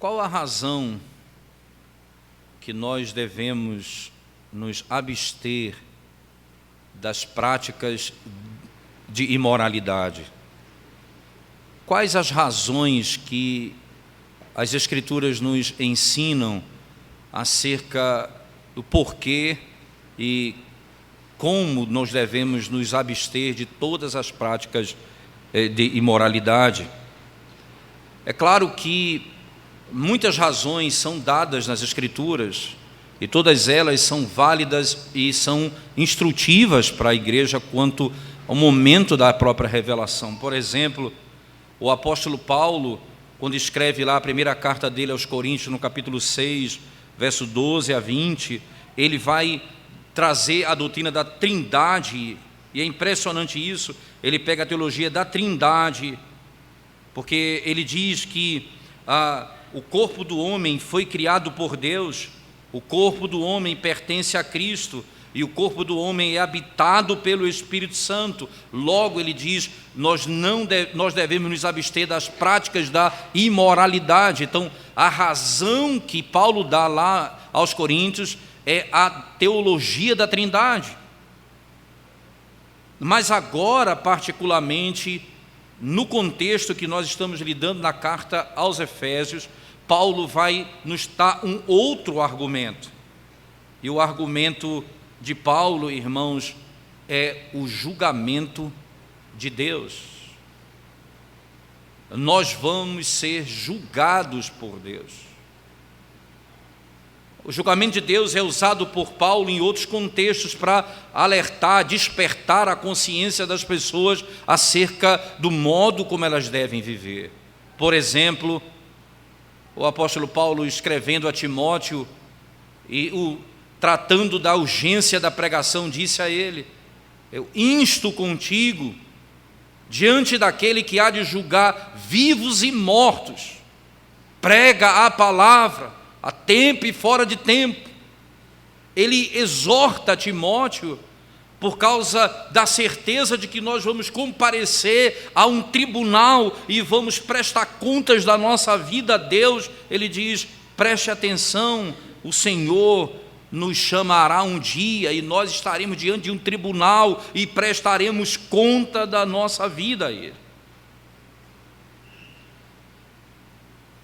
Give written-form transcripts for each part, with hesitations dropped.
Qual a razão que nós devemos nos abster das práticas de imoralidade? Quais as razões que as Escrituras nos ensinam acerca do porquê e como nós devemos nos abster de todas as práticas de imoralidade? É claro que muitas razões são dadas nas Escrituras e todas elas são válidas e são instrutivas para a igreja quanto ao momento da própria revelação. Por exemplo, o apóstolo Paulo, quando escreve lá a primeira carta dele aos Coríntios, no capítulo 6, verso 12 a 20, ele vai trazer a doutrina da Trindade, e é impressionante isso. Ele pega a teologia da Trindade, porque ele diz que o corpo do homem foi criado por Deus, o corpo do homem pertence a Cristo, e o corpo do homem é habitado pelo Espírito Santo. Logo, ele diz, nós devemos nos abster das práticas da imoralidade. Então, a razão que Paulo dá lá aos Coríntios é a teologia da Trindade. Mas agora, particularmente, no contexto que nós estamos lidando na carta aos Efésios, Paulo vai nos dar um outro argumento. E o argumento de Paulo, irmãos, é o julgamento de Deus. Nós vamos ser julgados por Deus. O julgamento de Deus é usado por Paulo em outros contextos para alertar, despertar a consciência das pessoas acerca do modo como elas devem viver. Por exemplo, o apóstolo Paulo escrevendo a Timóteo e tratando da urgência da pregação, disse a ele: eu insto contigo, diante daquele que há de julgar vivos e mortos, prega a palavra, a tempo e fora de tempo. Ele exorta Timóteo por causa da certeza de que nós vamos comparecer a um tribunal e vamos prestar contas da nossa vida a Deus. Ele diz: preste atenção, o Senhor nos chamará um dia e nós estaremos diante de um tribunal e prestaremos conta da nossa vida a Ele.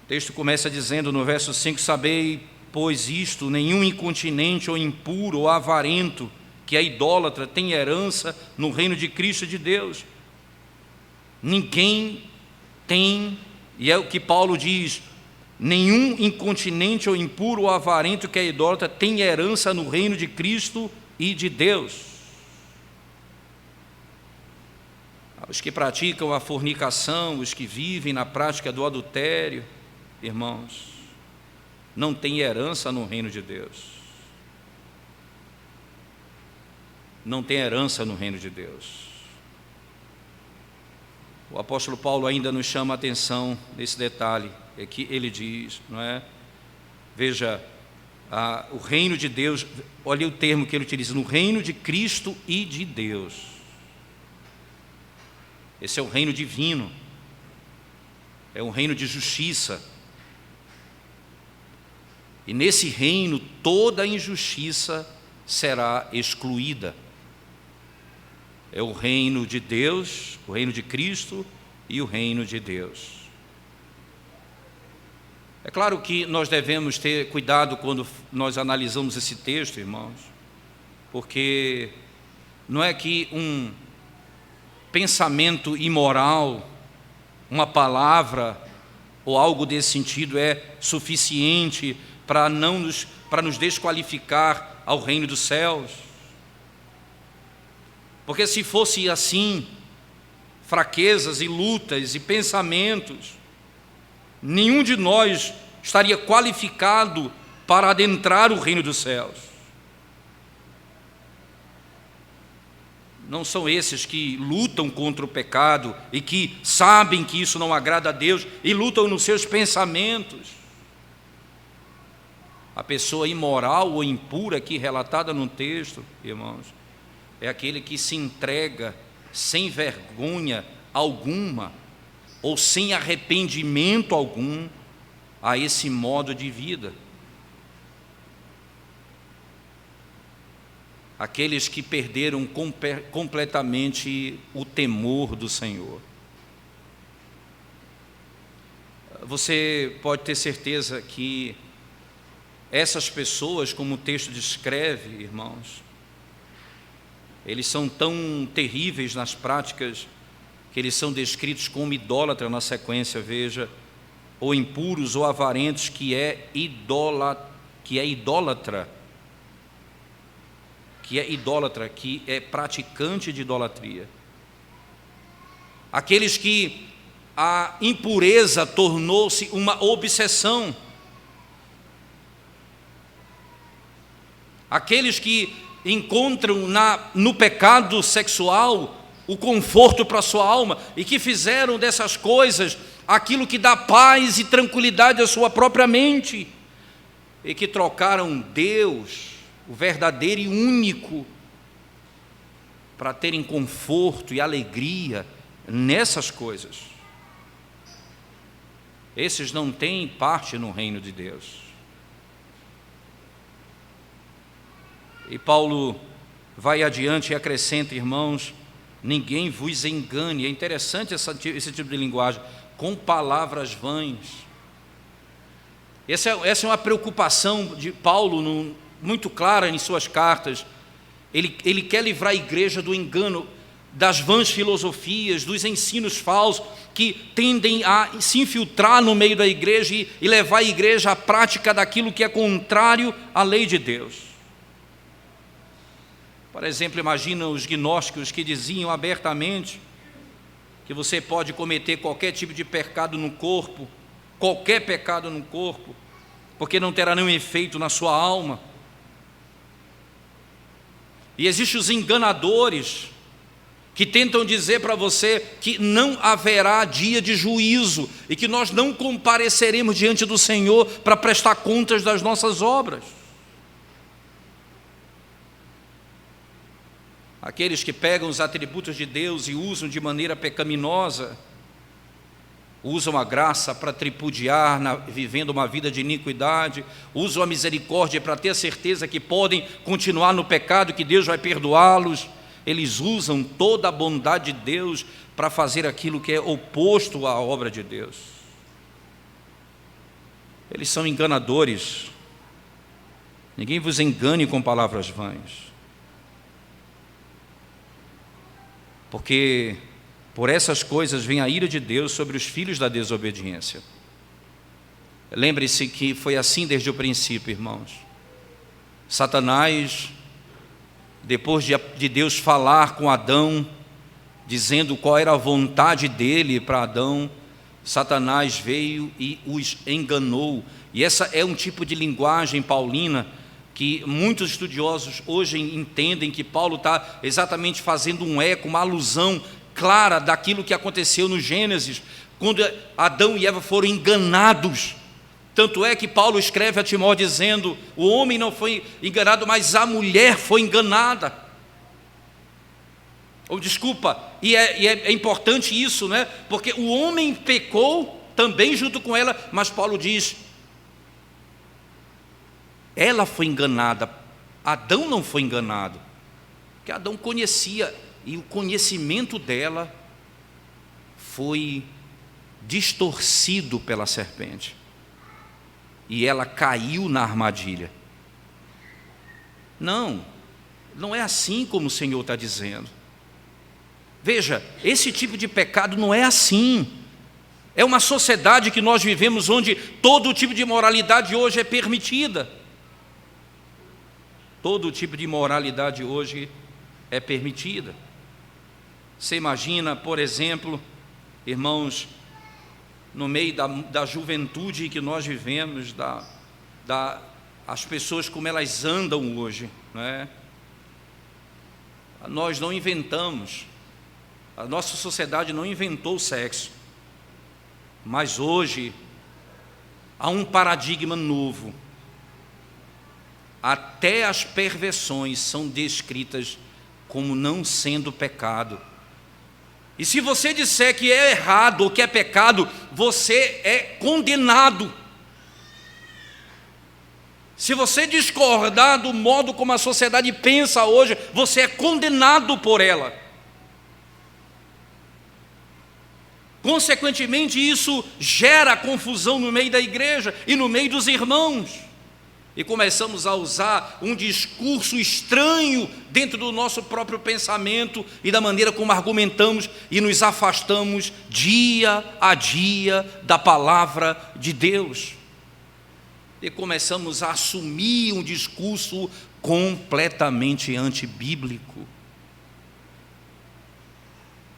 O texto começa dizendo no verso 5: sabei, pois isto, nenhum incontinente ou impuro ou avarento, que é idólatra, tem herança no reino de Cristo e de Deus. Ninguém tem, e é o que Paulo diz, nenhum incontinente ou impuro ou avarento que é idólatra tem herança no reino de Cristo e de Deus. Os que praticam a fornicação, os que vivem na prática do adultério, irmãos, não têm herança no reino de Deus. Não tem herança no reino de Deus. O apóstolo Paulo ainda nos chama a atenção nesse detalhe, é que ele diz, não é? Veja, o reino de Deus, olha o termo que ele utiliza, no reino de Cristo e de Deus. Esse é o reino divino, é um reino de justiça. E nesse reino toda injustiça será excluída. É o reino de Deus, o reino de Cristo e o reino de Deus. É claro que nós devemos ter cuidado quando nós analisamos esse texto, irmãos, porque não é que um pensamento imoral, uma palavra ou algo desse sentido é suficiente para nos desqualificar ao reino dos céus. Porque se fosse assim, fraquezas e lutas e pensamentos, nenhum de nós estaria qualificado para adentrar o reino dos céus. Não são esses que lutam contra o pecado e que sabem que isso não agrada a Deus e lutam nos seus pensamentos. A pessoa imoral ou impura aqui relatada no texto, irmãos, é aquele que se entrega sem vergonha alguma ou sem arrependimento algum a esse modo de vida. Aqueles que perderam completamente o temor do Senhor. Você pode ter certeza que essas pessoas, como o texto descreve, irmãos, eles são tão terríveis nas práticas que eles são descritos como idólatras na sequência, veja, ou impuros ou avarentos, que é idólatra, que é praticante de idolatria. Aqueles que a impureza tornou-se uma obsessão. Aqueles que encontram no pecado sexual o conforto para a sua alma e que fizeram dessas coisas aquilo que dá paz e tranquilidade à sua própria mente, e que trocaram Deus, o verdadeiro e único, para terem conforto e alegria nessas coisas. Esses não têm parte no reino de Deus. E Paulo vai adiante e acrescenta, irmãos, ninguém vos engane. É interessante esse tipo de linguagem, com palavras vãs. Essa é uma preocupação de Paulo, muito clara em suas cartas. Ele quer livrar a igreja do engano, das vãs filosofias, dos ensinos falsos que tendem a se infiltrar no meio da igreja e levar a igreja à prática daquilo que é contrário à lei de Deus. Por exemplo, imagina os gnósticos que diziam abertamente que você pode cometer qualquer tipo de pecado no corpo, qualquer pecado no corpo, porque não terá nenhum efeito na sua alma. E existem os enganadores que tentam dizer para você que não haverá dia de juízo e que nós não compareceremos diante do Senhor para prestar contas das nossas obras. Aqueles que pegam os atributos de Deus e usam de maneira pecaminosa, usam a graça para tripudiar, vivendo uma vida de iniquidade, usam a misericórdia para ter a certeza que podem continuar no pecado, que Deus vai perdoá-los. Eles usam toda a bondade de Deus para fazer aquilo que é oposto à obra de Deus. Eles são enganadores. Ninguém vos engane com palavras vãs. Porque por essas coisas vem a ira de Deus sobre os filhos da desobediência. Lembre-se que foi assim desde o princípio, irmãos. Satanás, depois de Deus falar com Adão, dizendo qual era a vontade dele para Adão, Satanás veio e os enganou. E essa é um tipo de linguagem paulina que muitos estudiosos hoje entendem que Paulo está exatamente fazendo um eco, uma alusão clara daquilo que aconteceu no Gênesis, quando Adão e Eva foram enganados. Tanto é que Paulo escreve a Timóteo dizendo: o homem não foi enganado, mas a mulher foi enganada. E é importante isso, né? Porque o homem pecou também junto com ela, mas Paulo diz: ela foi enganada, Adão não foi enganado, porque Adão conhecia, e o conhecimento dela foi distorcido pela serpente, e ela caiu na armadilha. Não é assim como o Senhor está dizendo. Veja, esse tipo de pecado não é assim. É uma sociedade que nós vivemos onde todo tipo de imoralidade hoje é permitida. Todo tipo de imoralidade hoje é permitida. Você imagina, por exemplo, irmãos, no meio da juventude que nós vivemos, as pessoas como elas andam hoje, né? Nós não inventamos, a nossa sociedade não inventou o sexo, mas hoje há um paradigma novo. Até as perversões são descritas como não sendo pecado. E se você disser que é errado ou que é pecado, você é condenado. Se você discordar do modo como a sociedade pensa hoje, você é condenado por ela. Consequentemente, isso gera confusão no meio da igreja e no meio dos irmãos. E começamos a usar um discurso estranho dentro do nosso próprio pensamento e da maneira como argumentamos e nos afastamos dia a dia da palavra de Deus. E começamos a assumir um discurso completamente antibíblico.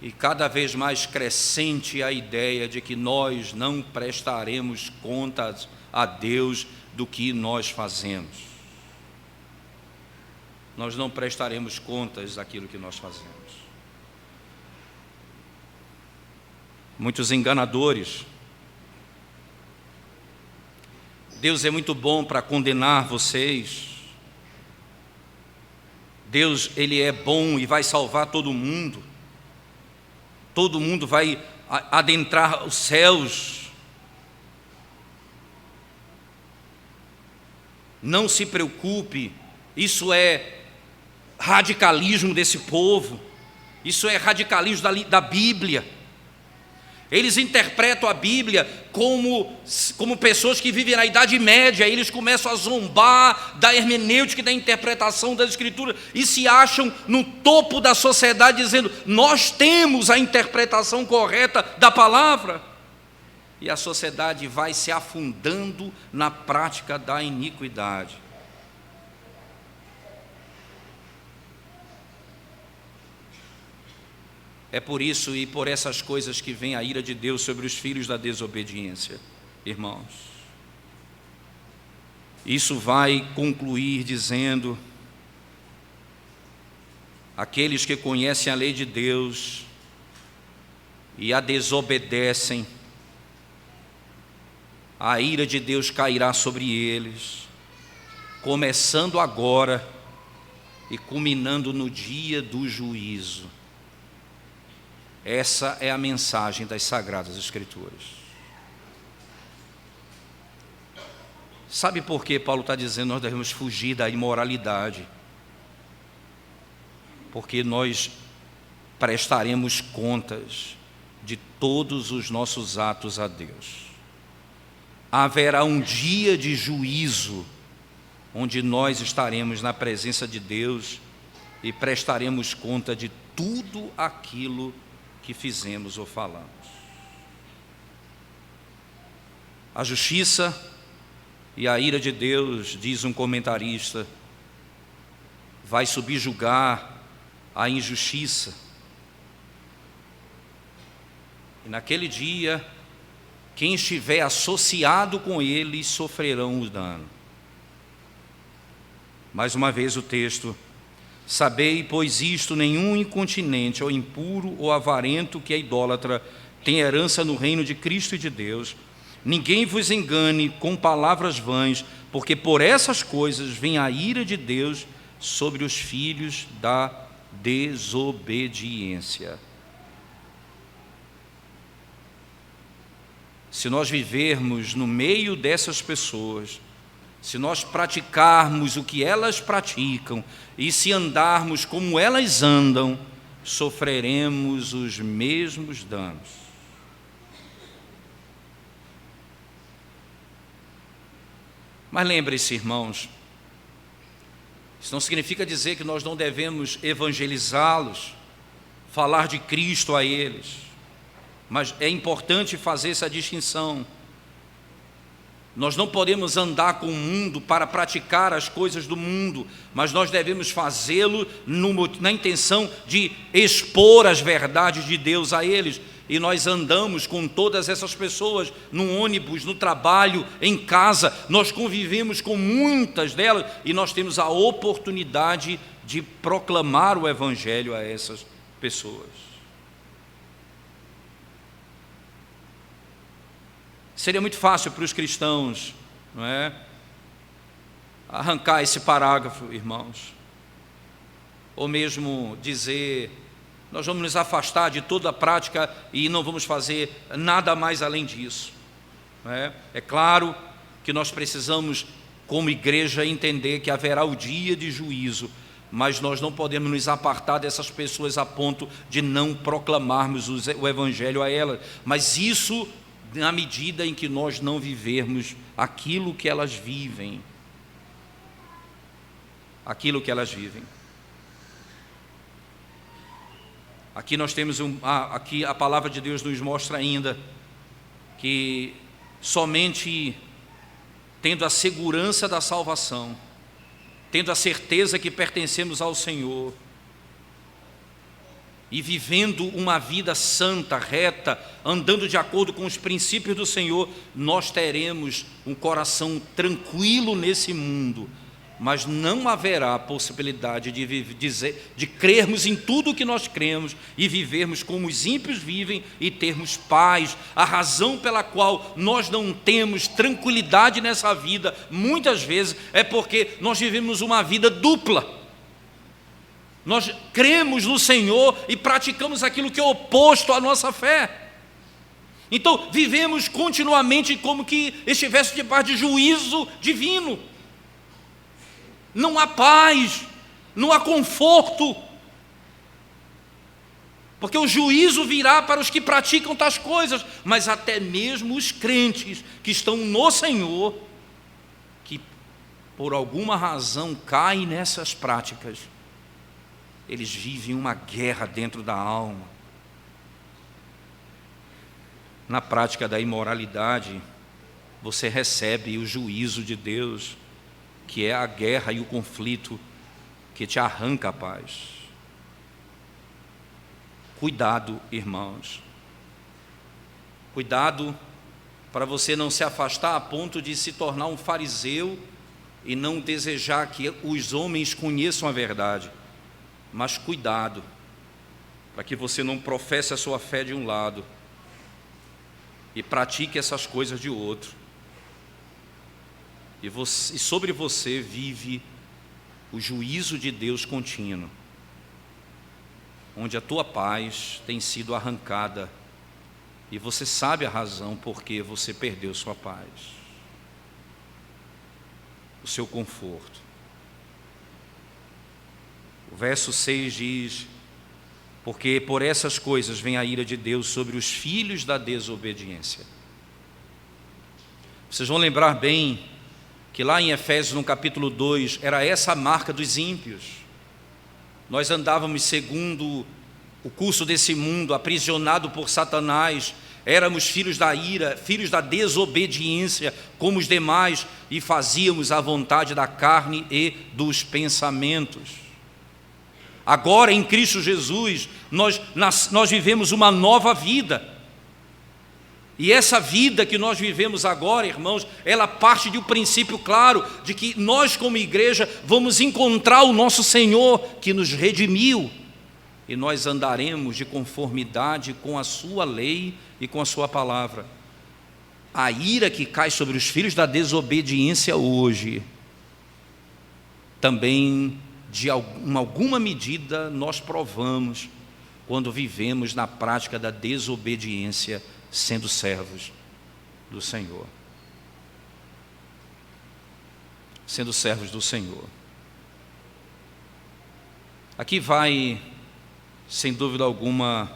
E cada vez mais crescente a ideia de que nós não prestaremos contas a Deus do que nós fazemos. Nós não prestaremos contas daquilo que nós fazemos. Muitos enganadores. Deus é muito bom para condenar vocês. Deus, Ele é bom e vai salvar todo mundo. Todo mundo vai adentrar os céus. Não se preocupe, isso é radicalismo desse povo, isso é radicalismo da Bíblia. Eles interpretam a Bíblia como pessoas que vivem na Idade Média. Eles começam a zombar da hermenêutica e da interpretação das Escrituras e se acham no topo da sociedade dizendo: nós temos a interpretação correta da palavra. E a sociedade vai se afundando na prática da iniquidade. É por isso e por essas coisas que vem a ira de Deus sobre os filhos da desobediência, irmãos. Isso vai concluir dizendo: aqueles que conhecem a lei de Deus e a desobedecem, a ira de Deus cairá sobre eles, começando agora e culminando no dia do juízo. Essa é a mensagem das Sagradas Escrituras. Sabe por que Paulo está dizendo que nós devemos fugir da imoralidade? Porque nós prestaremos contas de todos os nossos atos a Deus. Haverá um dia de juízo, onde nós estaremos na presença de Deus e prestaremos conta de tudo aquilo que fizemos ou falamos. A justiça e a ira de Deus, diz um comentarista, vai subjugar a injustiça. E naquele dia, quem estiver associado com ele sofrerão o dano. Mais uma vez o texto: sabei, pois isto, nenhum incontinente, ou impuro, ou avarento, que é idólatra, tem herança no reino de Cristo e de Deus. Ninguém vos engane com palavras vãs, porque por essas coisas vem a ira de Deus sobre os filhos da desobediência. Se nós vivermos no meio dessas pessoas, se nós praticarmos o que elas praticam e se andarmos como elas andam, sofreremos os mesmos danos. Mas lembre-se, irmãos, isso não significa dizer que nós não devemos evangelizá-los, falar de Cristo a eles. Mas é importante fazer essa distinção. Nós não podemos andar com o mundo para praticar as coisas do mundo, mas nós devemos fazê-lo na intenção de expor as verdades de Deus a eles. E nós andamos com todas essas pessoas no ônibus, no trabalho, em casa. Nós convivemos com muitas delas e nós temos a oportunidade de proclamar o Evangelho a essas pessoas. Seria muito fácil para os cristãos, não é, arrancar esse parágrafo, irmãos, ou mesmo dizer: nós vamos nos afastar de toda a prática e não vamos fazer nada mais além disso. Não é? É claro que nós precisamos como igreja, entender que haverá o dia de juízo, mas nós não podemos nos apartar dessas pessoas a ponto de não proclamarmos o Evangelho a elas, mas isso na medida em que nós não vivermos aquilo que elas vivem. Aquilo que elas vivem. Aqui nós temos aqui a palavra de Deus nos mostra ainda que somente tendo a segurança da salvação, tendo a certeza que pertencemos ao Senhor e vivendo uma vida santa, reta, andando de acordo com os princípios do Senhor, nós teremos um coração tranquilo nesse mundo. Mas não haverá possibilidade de crermos em tudo o que nós cremos e vivermos como os ímpios vivem e termos paz. A razão pela qual nós não temos tranquilidade nessa vida, muitas vezes, é porque nós vivemos uma vida dupla. Nós cremos no Senhor e praticamos aquilo que é oposto à nossa fé. Então, vivemos continuamente como que estivesse debaixo de juízo divino. Não há paz, não há conforto, porque o juízo virá para os que praticam tais coisas, mas até mesmo os crentes que estão no Senhor, que por alguma razão caem nessas práticas, eles vivem uma guerra dentro da alma. Na prática da imoralidade, você recebe o juízo de Deus, que é a guerra e o conflito que te arranca a paz. Cuidado, irmãos. Cuidado para você não se afastar a ponto de se tornar um fariseu e não desejar que os homens conheçam a verdade. Mas cuidado para que você não professe a sua fé de um lado e pratique essas coisas de outro. E sobre você vive o juízo de Deus contínuo, onde a tua paz tem sido arrancada e você sabe a razão por que você perdeu sua paz, o seu conforto. O verso 6 diz: porque por essas coisas vem a ira de Deus sobre os filhos da desobediência. Vocês vão lembrar bem que lá em Efésios, no capítulo 2, era essa a marca dos ímpios. Nós andávamos segundo o curso desse mundo, aprisionado por Satanás, éramos filhos da ira, filhos da desobediência, como os demais, e fazíamos a vontade da carne e dos pensamentos. Agora, em Cristo Jesus, nós vivemos uma nova vida. E essa vida que nós vivemos agora, irmãos, ela parte de um princípio claro, de que nós como igreja vamos encontrar o nosso Senhor que nos redimiu, e nós andaremos de conformidade com a sua lei e com a sua palavra. A ira que cai sobre os filhos da desobediência hoje, também de alguma medida nós provamos quando vivemos na prática da desobediência, sendo servos do Senhor. Sendo servos do Senhor. Aqui vai, sem dúvida alguma,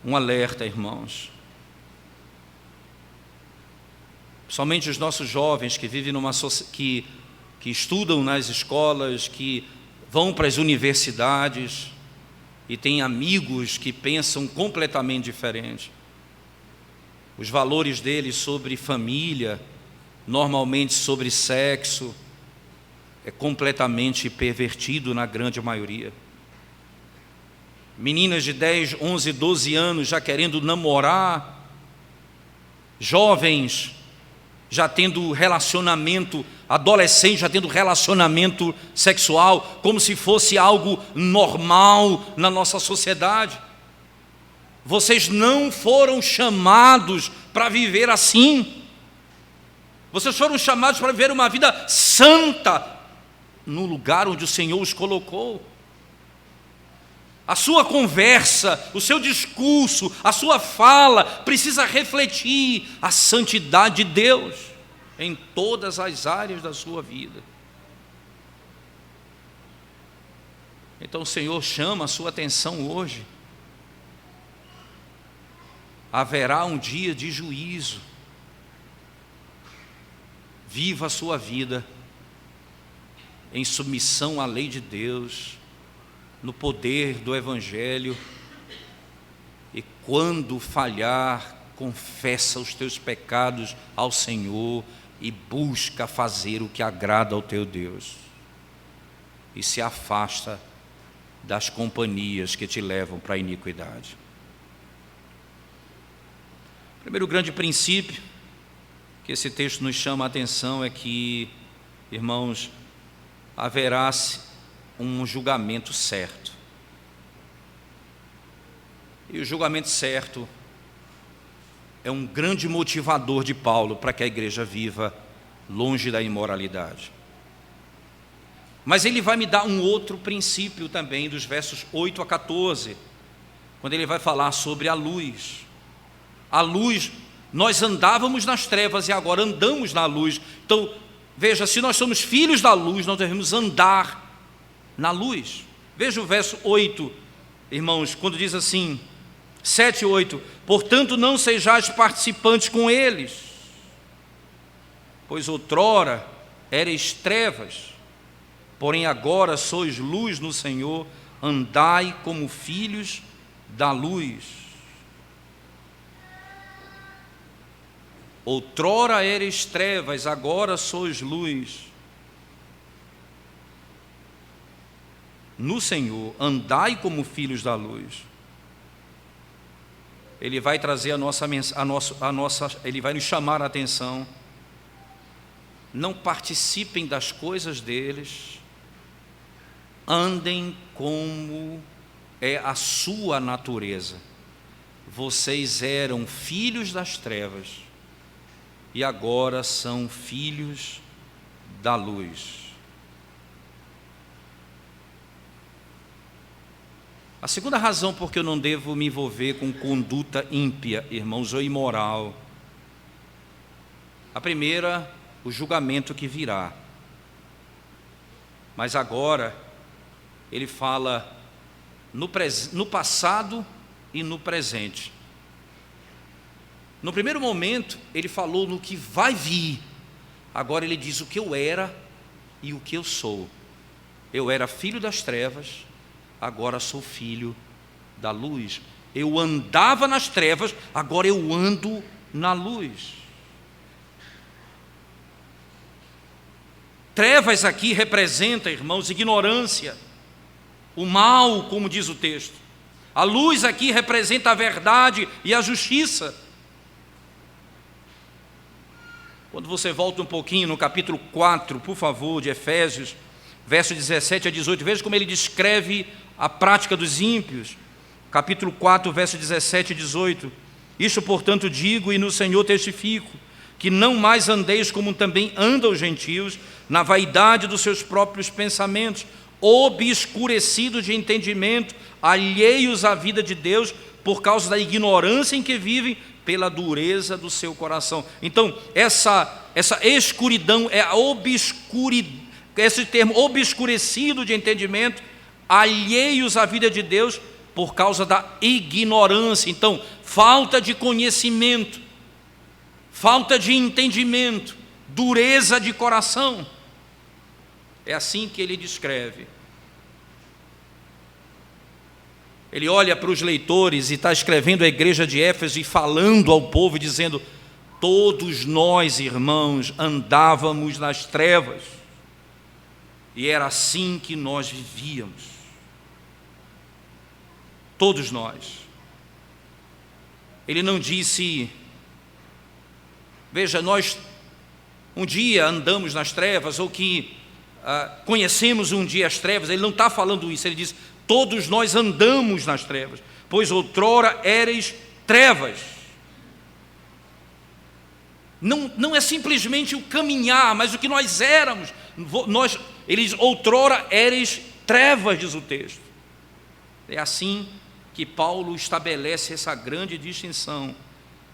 um alerta, irmãos. Somente os nossos jovens que vivem que estudam nas escolas, que vão para as universidades e têm amigos que pensam completamente diferente. Os valores deles sobre família, normalmente sobre sexo, é completamente pervertido na grande maioria. Meninas de 10, 11, 12 anos já querendo namorar, jovens já tendo relacionamento, adolescentes já tendo relacionamento sexual, como se fosse algo normal na nossa sociedade. Vocês não foram chamados para viver assim. Vocês foram chamados para viver uma vida santa no lugar onde o Senhor os colocou. A sua conversa, o seu discurso, a sua fala precisa refletir a santidade de Deus. em todas as áreas da sua vida. Então o Senhor chama a sua atenção hoje. Haverá um dia de juízo. Viva a sua vida em submissão à lei de Deus, no poder do Evangelho, e quando falhar, confessa os teus pecados ao Senhor e busca fazer o que agrada ao teu Deus, e se afasta das companhias que te levam para a iniquidade. O primeiro grande princípio que esse texto nos chama a atenção é que, irmãos, haverá um julgamento certo. E o julgamento certo é um grande motivador de Paulo para que a igreja viva longe da imoralidade. Mas ele vai me dar um outro princípio também, dos versos 8 a 14, quando ele vai falar sobre a luz. A luz, nós andávamos nas trevas e agora andamos na luz. Então, veja, se nós somos filhos da luz, nós devemos andar na luz. Veja o verso 8, irmãos, quando diz assim, 7 e 8, portanto não sejais participantes com eles, pois outrora erais trevas, porém agora sois luz no Senhor, andai como filhos da luz. Outrora erais trevas, agora sois luz no Senhor, andai como filhos da luz. Ele vai trazer ele vai nos chamar a atenção. Não participem das coisas deles, andem como é a sua natureza. Vocês eram filhos das trevas e agora são filhos da luz. A segunda razão por que eu não devo me envolver com conduta ímpia, irmãos, ou imoral. A primeira, o julgamento que virá. Mas agora, ele fala no passado e no presente. No primeiro momento, ele falou no que vai vir. Agora ele diz o que eu era e o que eu sou. Eu era filho das trevas, agora sou filho da luz. Eu andava nas trevas, agora eu ando na luz. Trevas aqui representa, irmãos, ignorância, o mal, como diz o texto. A luz aqui representa a verdade e a justiça. Quando você volta um pouquinho no capítulo 4, por favor, de Efésios, versos 17 a 18, veja como ele descreve a prática dos ímpios. Capítulo 4, versos 17 e 18. Isto, portanto, digo e no Senhor testifico, que não mais andeis como também andam os gentios, na vaidade dos seus próprios pensamentos, obscurecidos de entendimento, alheios à vida de Deus, por causa da ignorância em que vivem, pela dureza do seu coração. Então, essa escuridão é a esse termo obscurecido de entendimento, alheios à vida de Deus, por causa da ignorância. Então, falta de conhecimento, falta de entendimento, dureza de coração. É assim que ele descreve. Ele olha para os leitores e está escrevendo à igreja de Éfeso e falando ao povo, dizendo: todos nós, irmãos, andávamos nas trevas, e era assim que nós vivíamos. Todos nós. Ele não disse, veja, nós um dia andamos nas trevas, ou que conhecemos um dia as trevas. Ele não está falando isso, ele diz: todos nós andamos nas trevas, pois outrora erais trevas. Não é simplesmente o caminhar, mas o que nós éramos. Eles outrora erais trevas, diz o texto. É assim que Paulo estabelece essa grande distinção.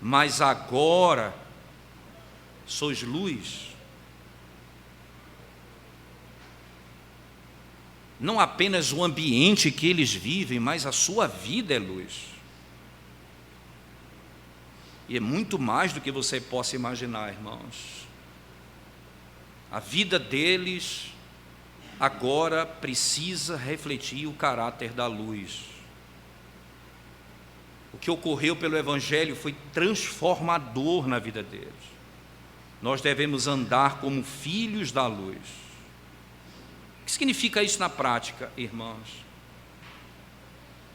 Mas agora sois luz. Não apenas o ambiente que eles vivem, mas a sua vida é luz. E é muito mais do que você possa imaginar, irmãos. A vida deles agora precisa refletir o caráter da luz. O que ocorreu pelo Evangelho foi transformador na vida deles. Nós devemos andar como filhos da luz. O que significa isso na prática, irmãos?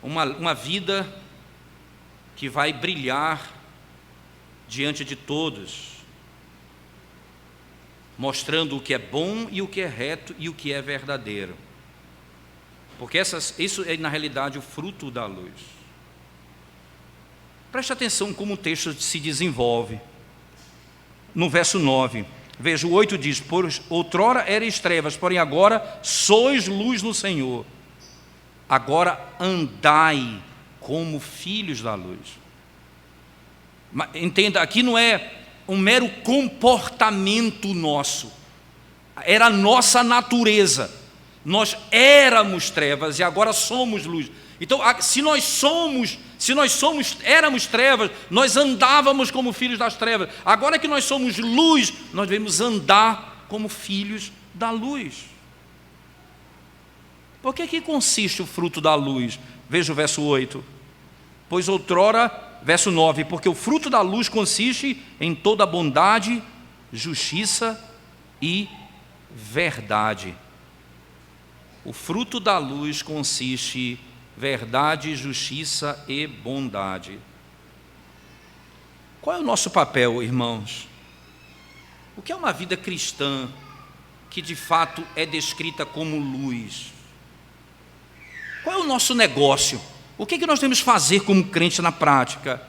Uma vida que vai brilhar diante de todos, mostrando o que é bom e o que é reto e o que é verdadeiro. Porque isso é, na realidade, o fruto da luz. Preste atenção como o texto se desenvolve. No verso 9, veja, o 8 diz: pois outrora erais trevas, porém agora sois luz no Senhor. Agora andai como filhos da luz. Entenda, aqui não é um mero comportamento nosso, era a nossa natureza. Nós éramos trevas e agora somos luz. Então, se nós éramos trevas, nós andávamos como filhos das trevas. Agora que nós somos luz, nós devemos andar como filhos da luz. Por que consiste o fruto da luz? Veja o verso 8. Pois outrora, verso 9, porque o fruto da luz consiste em toda bondade, justiça e verdade. O fruto da luz consiste em verdade, justiça e bondade. Qual é o nosso papel, irmãos? O que é uma vida cristã que de fato é descrita como luz? Qual é o nosso negócio? O que nós devemos fazer como crente na prática?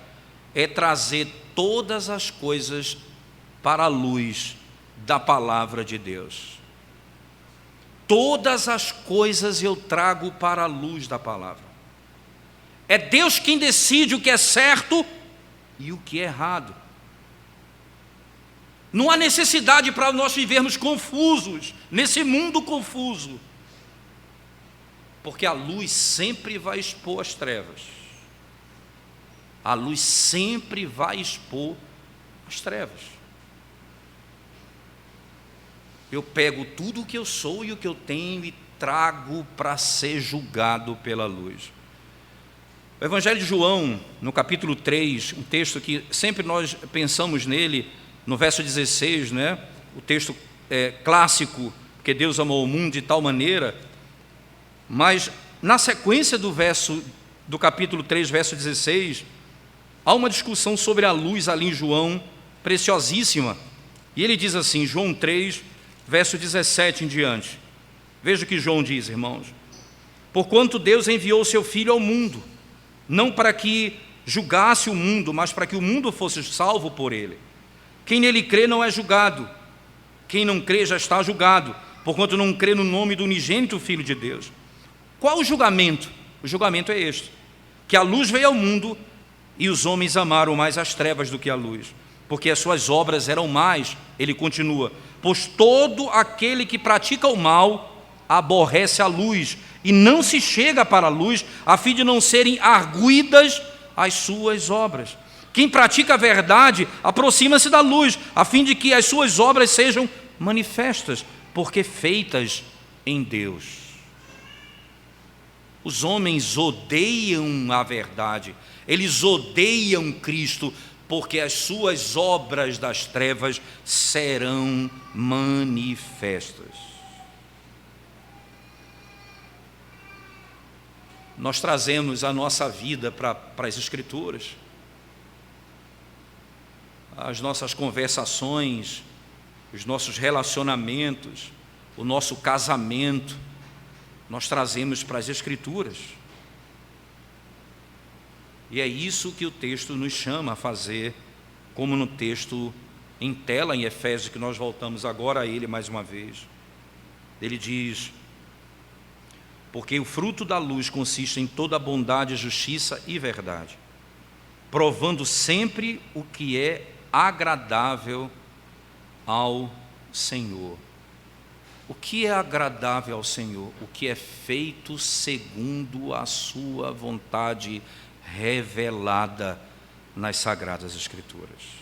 É trazer todas as coisas para a luz da palavra de Deus. Todas as coisas eu trago para a luz da palavra. É Deus quem decide o que é certo e o que é errado. Não há necessidade para nós vivermos confusos, nesse mundo confuso. Porque a luz sempre vai expor as trevas. A luz sempre vai expor as trevas. Eu pego tudo o que eu sou e o que eu tenho e trago para ser julgado pela luz. O Evangelho de João, no capítulo 3, um texto que sempre nós pensamos nele, no verso 16, né? O texto clássico, porque Deus amou o mundo de tal maneira, mas na sequência do capítulo 3, verso 16, há uma discussão sobre a luz ali em João, preciosíssima. E ele diz assim, João 3, verso 17 em diante. Veja o que João diz, irmãos. Porquanto Deus enviou o seu Filho ao mundo, não para que julgasse o mundo, mas para que o mundo fosse salvo por ele. Quem nele crê não é julgado. Quem não crê já está julgado, porquanto não crê no nome do unigênito Filho de Deus. Qual o julgamento? O julgamento é este: que a luz veio ao mundo e os homens amaram mais as trevas do que a luz, porque as suas obras eram más. Ele continua: pois todo aquele que pratica o mal aborrece a luz e não se chega para a luz, a fim de não serem arguidas as suas obras. Quem pratica a verdade aproxima-se da luz, a fim de que as suas obras sejam manifestas, porque feitas em Deus. Os homens odeiam a verdade, eles odeiam Cristo, porque as suas obras das trevas serão manifestas. Nós trazemos a nossa vida para as Escrituras, as nossas conversações, os nossos relacionamentos, o nosso casamento, nós trazemos para as Escrituras. E é isso que o texto nos chama a fazer, como no texto em tela, em Efésios, que nós voltamos agora a ele mais uma vez. Ele diz: porque o fruto da luz consiste em toda bondade, justiça e verdade, provando sempre o que é agradável ao Senhor. O que é agradável ao Senhor? O que é feito segundo a sua vontade revelada nas Sagradas Escrituras.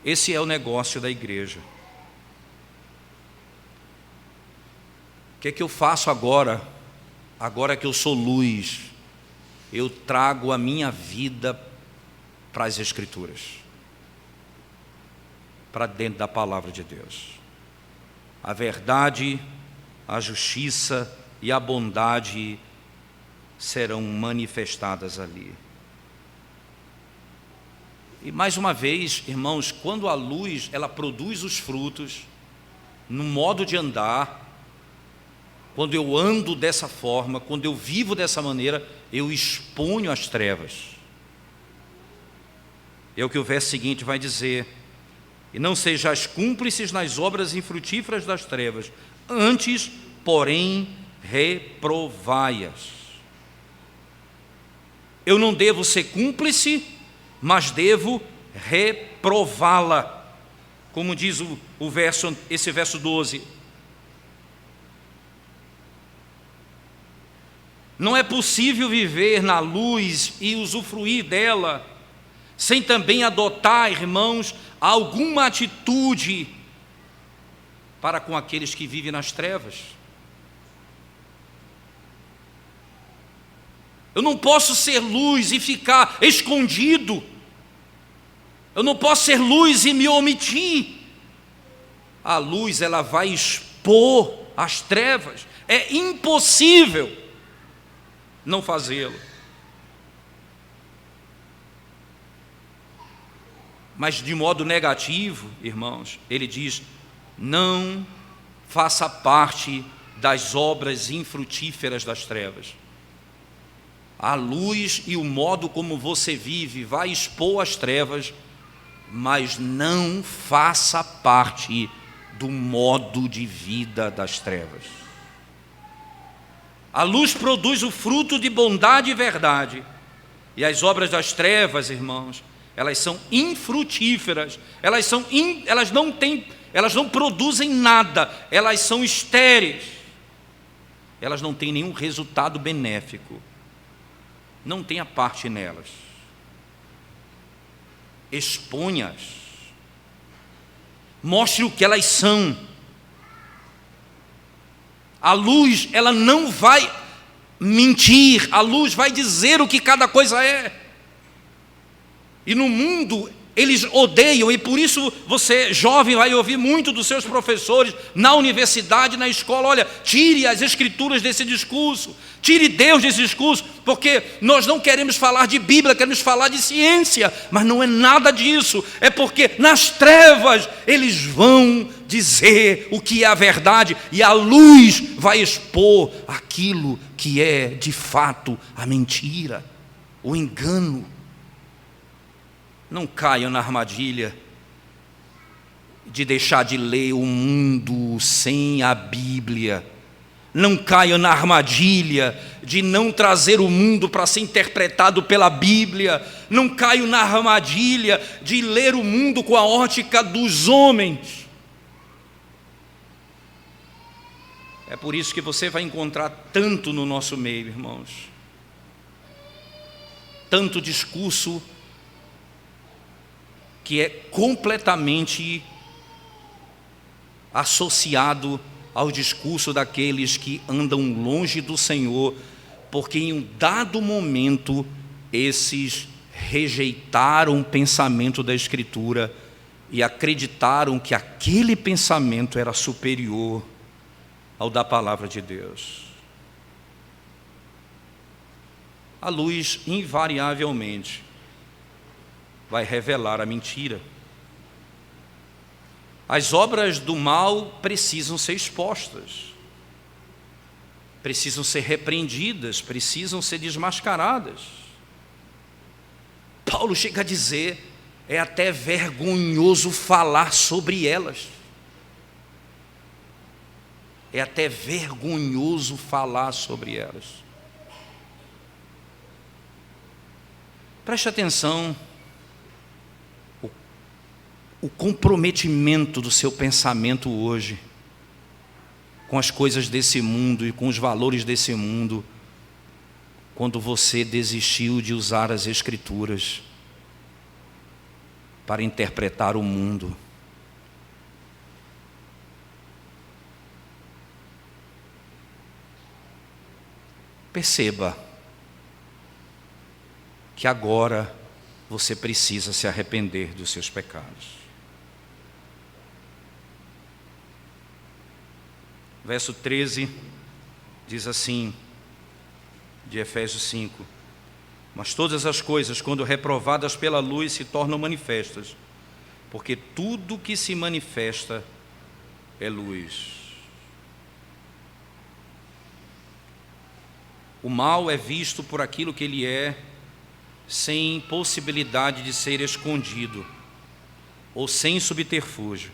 Esse é o negócio da igreja. O que é que eu faço agora? Agora que eu sou luz, eu trago a minha vida para as Escrituras, para dentro da palavra de Deus. A verdade, a justiça e a bondade serão manifestadas ali. E mais uma vez, irmãos, quando a luz ela produz os frutos no modo de andar, quando eu ando dessa forma, quando eu vivo dessa maneira, eu exponho as trevas. É o que o verso seguinte vai dizer: e não sejais cúmplices nas obras infrutíferas das trevas, antes, porém, reprovai-as. Eu não devo ser cúmplice, mas devo reprová-la, como diz esse verso 12. Não é possível viver na luz e usufruir dela sem também adotar, irmãos, alguma atitude para com aqueles que vivem nas trevas. Eu não posso ser luz e ficar escondido. Eu não posso ser luz e me omitir. A luz, ela vai expor as trevas. É impossível não fazê-lo. Mas de modo negativo, irmãos, ele diz: não faça parte das obras infrutíferas das trevas. A luz e o modo como você vive vai expor as trevas, mas não faça parte do modo de vida das trevas. A luz produz o fruto de bondade e verdade, e as obras das trevas, irmãos, elas são infrutíferas, elas não produzem nada, elas são estéreis, elas não têm nenhum resultado benéfico, não tenha parte nelas. Exponha-as, mostre o que elas são. A luz, ela não vai mentir, a luz vai dizer o que cada coisa é. E no mundo eles odeiam, e por isso você, jovem, vai ouvir muito dos seus professores na universidade, na escola: olha, tire as escrituras desse discurso, tire Deus desse discurso, porque nós não queremos falar de Bíblia, queremos falar de ciência. Mas não é nada disso, é porque nas trevas eles vão dizer o que é a verdade, e a luz vai expor aquilo que é de fato a mentira, o engano. Não caiam na armadilha de deixar de ler o mundo sem a Bíblia. Não caiam na armadilha de não trazer o mundo para ser interpretado pela Bíblia. Não caiam na armadilha de ler o mundo com a ótica dos homens. É por isso que você vai encontrar tanto no nosso meio, irmãos, tanto discurso que é completamente associado ao discurso daqueles que andam longe do Senhor, porque em um dado momento esses rejeitaram o pensamento da Escritura e acreditaram que aquele pensamento era superior ao da palavra de Deus. A luz, invariavelmente, vai revelar a mentira. As obras do mal precisam ser expostas, precisam ser repreendidas, precisam ser desmascaradas. Paulo chega a dizer: é até vergonhoso falar sobre elas. É até vergonhoso falar sobre elas. Preste atenção, o comprometimento do seu pensamento hoje com as coisas desse mundo e com os valores desse mundo, quando você desistiu de usar as Escrituras para interpretar o mundo. Perceba que agora você precisa se arrepender dos seus pecados. Verso 13 diz assim, de Efésios 5: mas todas as coisas, quando reprovadas pela luz, se tornam manifestas, porque tudo que se manifesta é luz. O mal é visto por aquilo que ele é, sem possibilidade de ser escondido, ou sem subterfúgio.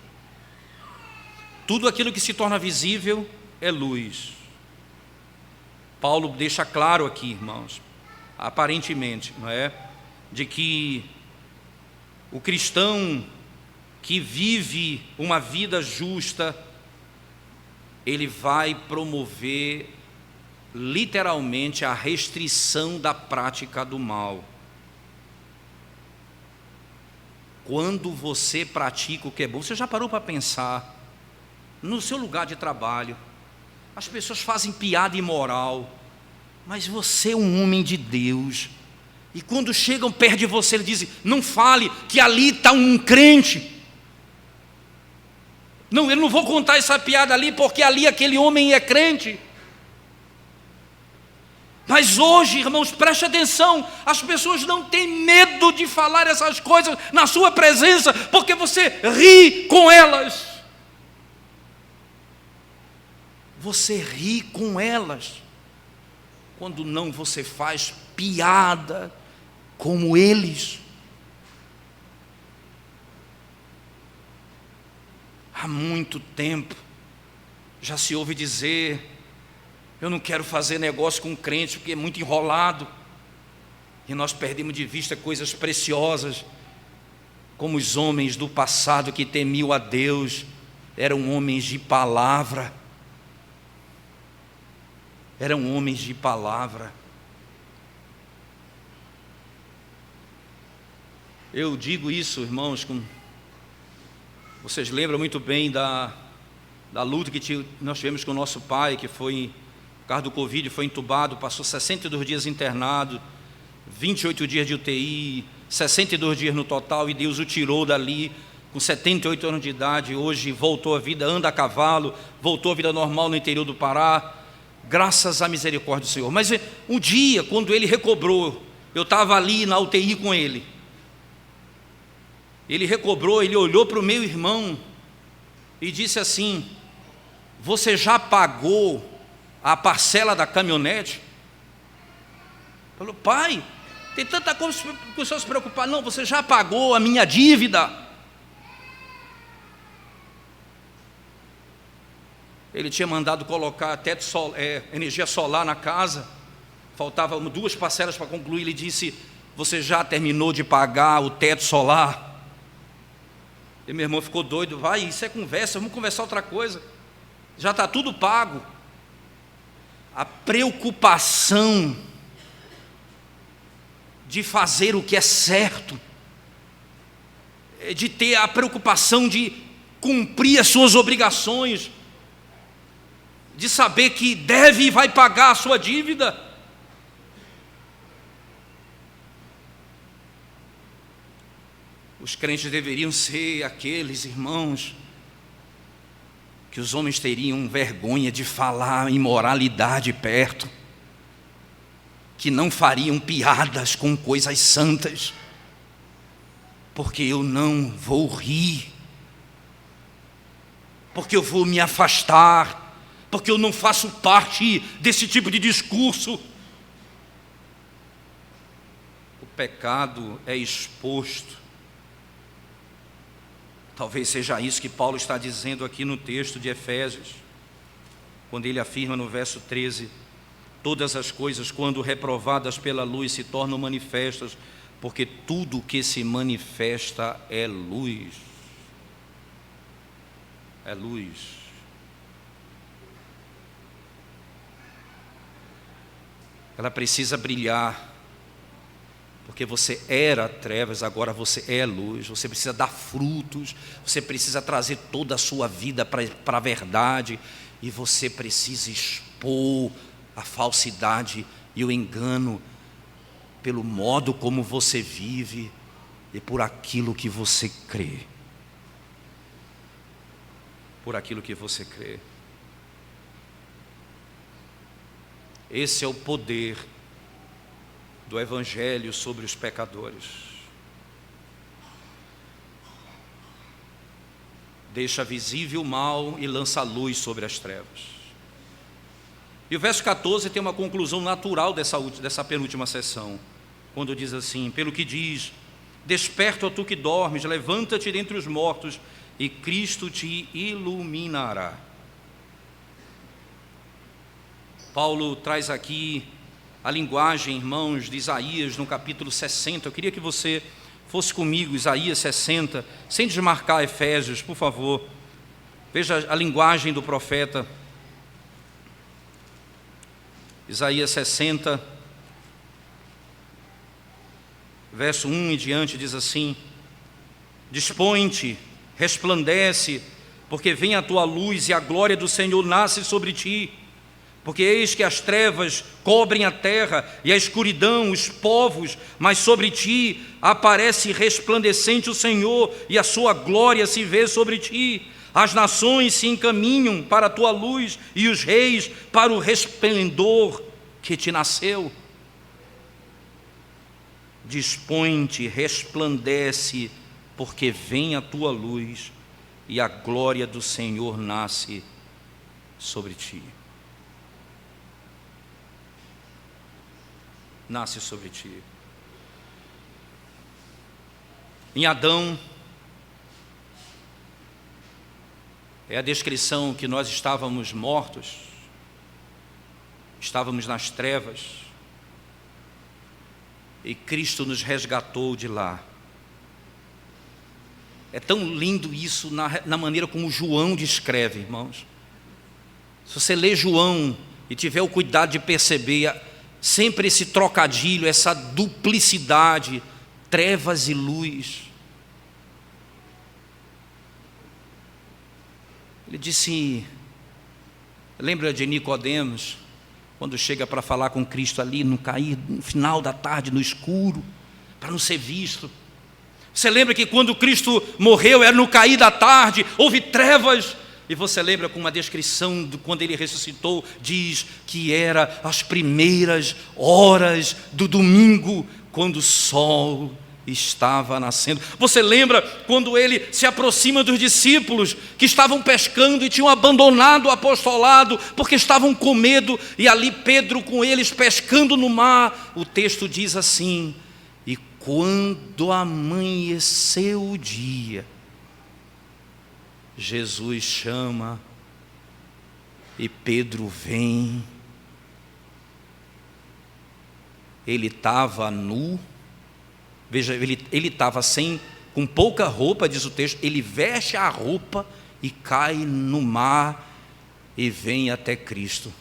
Tudo aquilo que se torna visível é luz. Paulo deixa claro aqui, irmãos, aparentemente, não é? De que o cristão que vive uma vida justa, ele vai promover literalmente a restrição da prática do mal. Quando você pratica o que é bom, você já parou para pensar, no seu lugar de trabalho, as pessoas fazem piada imoral, mas você é um homem de Deus, e quando chegam perto de você, eles dizem: não fale que ali está um crente. Não, eu não vou contar essa piada ali, porque ali aquele homem é crente. Mas hoje, irmãos, preste atenção, as pessoas não têm medo de falar essas coisas na sua presença, porque você ri com elas. Você ri com elas. Quando não, você faz piada como eles. Há muito tempo já se ouve dizer: eu não quero fazer negócio com crente porque é muito enrolado. E nós perdemos de vista coisas preciosas, como os homens do passado que temiam a Deus, eram homens de palavra. Eram homens de palavra. Eu digo isso, irmãos, vocês lembram muito bem da luta que nós tivemos com o nosso pai, que foi, por causa do Covid, foi entubado, passou 62 dias internado, 28 dias de UTI, 62 dias no total, e Deus o tirou dali, com 78 anos de idade. Hoje voltou à vida, anda a cavalo, voltou à vida normal no interior do Pará, graças à misericórdia do Senhor. Mas um dia, quando ele recobrou, eu estava ali na UTI com ele. Ele recobrou, ele olhou para o meu irmão e disse assim: você já pagou a parcela da caminhonete? Falou: pai, tem tanta coisa que o senhor se preocupar. Não, você já pagou a minha dívida. Ele tinha mandado colocar energia solar na casa, faltavam 2 parcelas para concluir. Ele disse: você já terminou de pagar o teto solar? E meu irmão ficou doido: vai, isso é conversa, vamos conversar outra coisa, já está tudo pago. A preocupação de fazer o que é certo, de ter a preocupação de cumprir as suas obrigações, de saber que deve e vai pagar a sua dívida. Os crentes deveriam ser aqueles irmãos que os homens teriam vergonha de falar imoralidade perto, que não fariam piadas com coisas santas, porque eu não vou rir, porque eu vou me afastar, porque eu não faço parte desse tipo de discurso. O pecado é exposto. Talvez seja isso que Paulo está dizendo aqui no texto de Efésios, quando ele afirma no verso 13: todas as coisas, quando reprovadas pela luz, se tornam manifestas, porque tudo que se manifesta é luz. É luz. Ela precisa brilhar, porque você era trevas, agora você é luz. Você precisa dar frutos, você precisa trazer toda a sua vida para a verdade, e você precisa expor a falsidade e o engano pelo modo como você vive e por aquilo que você crê. Por aquilo que você crê. Esse é o poder do Evangelho sobre os pecadores. Deixa visível o mal e lança luz sobre as trevas. E o verso 14 tem uma conclusão natural dessa penúltima sessão, quando diz assim: pelo que diz, desperta, ó tu que dormes, levanta-te dentre os mortos, e Cristo te iluminará. Paulo traz aqui a linguagem, irmãos, de Isaías no capítulo 60. Eu queria que você fosse comigo, Isaías 60, sem desmarcar Efésios, por favor. Veja a linguagem do profeta. Isaías 60, verso 1 em diante, diz assim: dispõe-te, resplandece, porque vem a tua luz e a glória do Senhor nasce sobre ti. Porque eis que as trevas cobrem a terra e a escuridão os povos, mas sobre ti aparece resplandecente o Senhor, e a sua glória se vê sobre ti. As nações se encaminham para a tua luz, e os reis para o resplendor que te nasceu. Dispõe-te, resplandece, porque vem a tua luz, e a glória do Senhor nasce sobre ti. Nasce sobre ti. Em Adão, é a descrição que nós estávamos mortos, estávamos nas trevas, e Cristo nos resgatou de lá. É tão lindo isso na maneira como João descreve, irmãos. Se você ler João e tiver o cuidado de perceber sempre esse trocadilho, essa duplicidade, trevas e luz. Ele disse, lembra de Nicodemos, quando chega para falar com Cristo ali no final da tarde, no escuro, para não ser visto. Você lembra que quando Cristo morreu, era no cair da tarde, houve trevas. E você lembra com uma descrição de quando ele ressuscitou, diz que era as primeiras horas do domingo, quando o sol estava nascendo. Você lembra quando ele se aproxima dos discípulos que estavam pescando e tinham abandonado o apostolado porque estavam com medo, e ali Pedro com eles pescando no mar. O texto diz assim: e quando amanheceu o dia, Jesus chama e Pedro vem. Ele estava nu. Veja, ele estava com pouca roupa, diz o texto. Ele veste a roupa e cai no mar e vem até Cristo.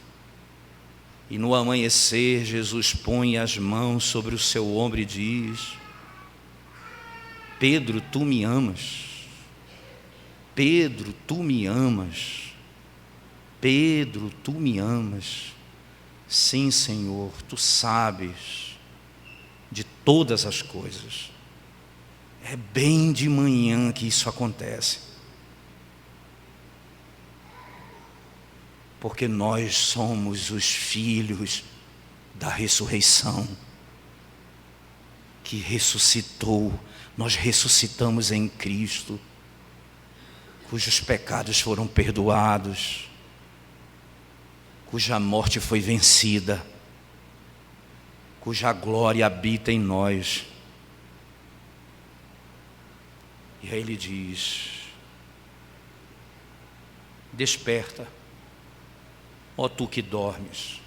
E no amanhecer, Jesus põe as mãos sobre o seu ombro e diz: Pedro, tu me amas? Pedro, tu me amas? Pedro, tu me amas? Sim, Senhor, tu sabes de todas as coisas. É bem de manhã que isso acontece, porque nós somos os filhos da ressurreição, que ressuscitou. Nós ressuscitamos em Cristo, cujos pecados foram perdoados, cuja morte foi vencida, cuja glória habita em nós. E aí ele diz: desperta, ó tu que dormes.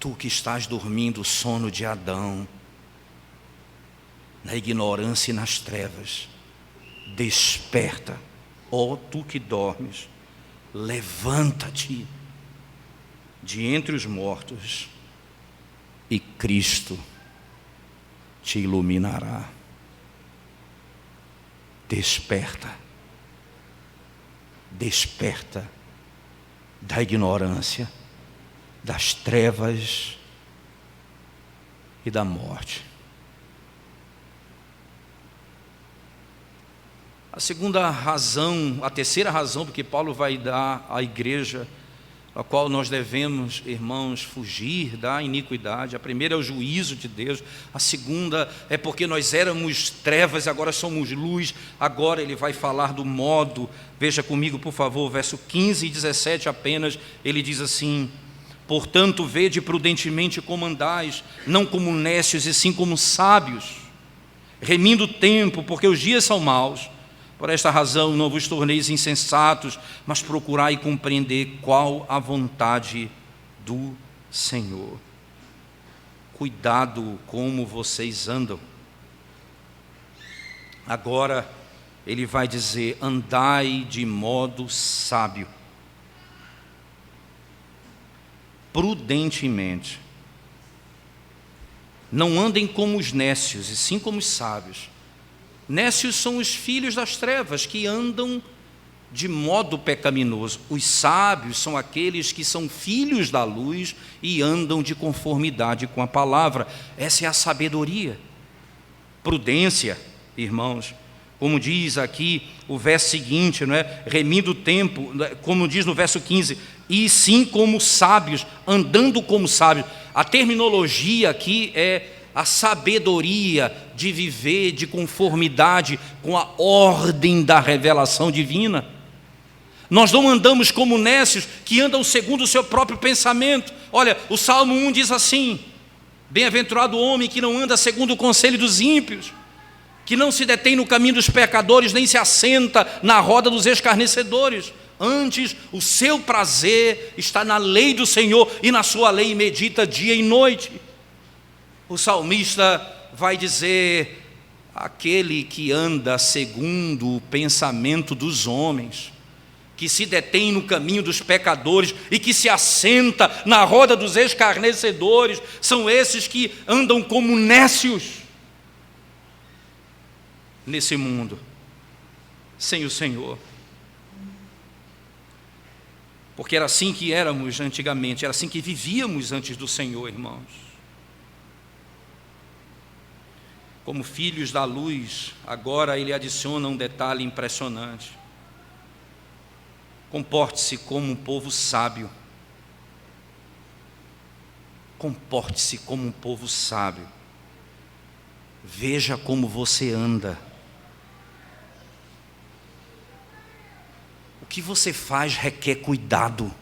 Tu que estás dormindo o sono de Adão, na ignorância e nas trevas, desperta, ó tu que dormes, levanta-te de entre os mortos e Cristo te iluminará. Desperta, desperta da ignorância, das trevas e da morte. A segunda razão, a terceira razão porque Paulo vai dar à igreja, a qual nós devemos, irmãos, fugir da iniquidade. A primeira é o juízo de Deus. A segunda é porque nós éramos trevas e agora somos luz. Agora ele vai falar do modo. Veja comigo, por favor, verso 15 e 17 apenas. Ele diz assim: portanto, vede prudentemente como andais, não como nécios e sim como sábios, remindo o tempo, porque os dias são maus. Por esta razão não vos torneis insensatos, mas procurai compreender qual a vontade do Senhor. Cuidado como vocês andam. Agora ele vai dizer: andai de modo sábio, prudentemente. Não andem como os nécios, e sim como os sábios. Nécios são os filhos das trevas, que andam de modo pecaminoso. Os sábios são aqueles que são filhos da luz e andam de conformidade com a palavra. Essa é a sabedoria. Prudência, irmãos, como diz aqui o verso seguinte, não é? Remindo o tempo, como diz no verso 15, e sim como sábios, andando como sábios. A terminologia aqui é a sabedoria de viver de conformidade com a ordem da revelação divina. Nós não andamos como nécios que andam segundo o seu próprio pensamento. Olha, o Salmo 1 diz assim: bem-aventurado o homem que não anda segundo o conselho dos ímpios, que não se detém no caminho dos pecadores, nem se assenta na roda dos escarnecedores. Antes, o seu prazer está na lei do Senhor, e na sua lei medita dia e noite. O salmista vai dizer: aquele que anda segundo o pensamento dos homens, que se detém no caminho dos pecadores e que se assenta na roda dos escarnecedores, são esses que andam como nécios nesse mundo, sem o Senhor. Porque era assim que éramos antigamente, era assim que vivíamos antes do Senhor, irmãos. Como filhos da luz, agora ele adiciona um detalhe impressionante: comporte-se como um povo sábio. Comporte-se como um povo sábio. Veja como você anda. O que você faz requer cuidado.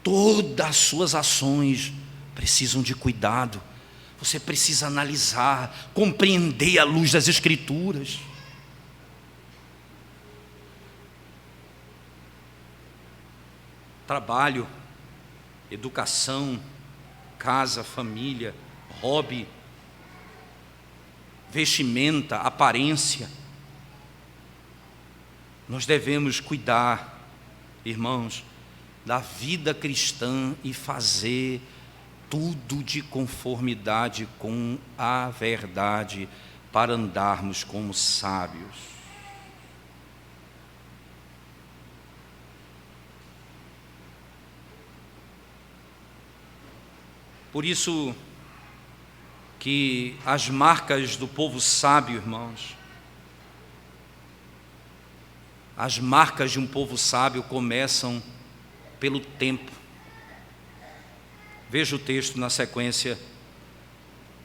Todas as suas ações precisam de cuidado. Você precisa analisar, compreender à luz das Escrituras. Trabalho, educação, casa, família, hobby, vestimenta, aparência. Nós devemos cuidar, irmãos, da vida cristã e fazer tudo de conformidade com a verdade, para andarmos como sábios. Por isso que as marcas do povo sábio, irmãos, as marcas de um povo sábio começam pelo tempo. Veja o texto na sequência,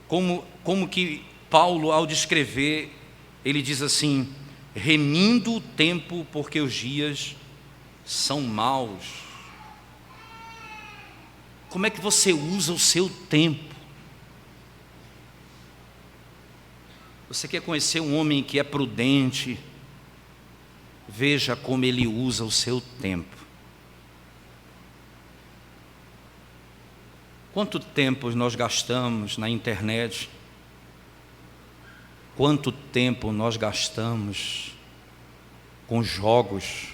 como que Paulo, ao descrever, ele diz assim: remindo o tempo, porque os dias são maus. Como é que você usa o seu tempo? Você quer conhecer um homem que é prudente? Veja como ele usa o seu tempo. Quanto tempo nós gastamos na internet? Quanto tempo nós gastamos com jogos?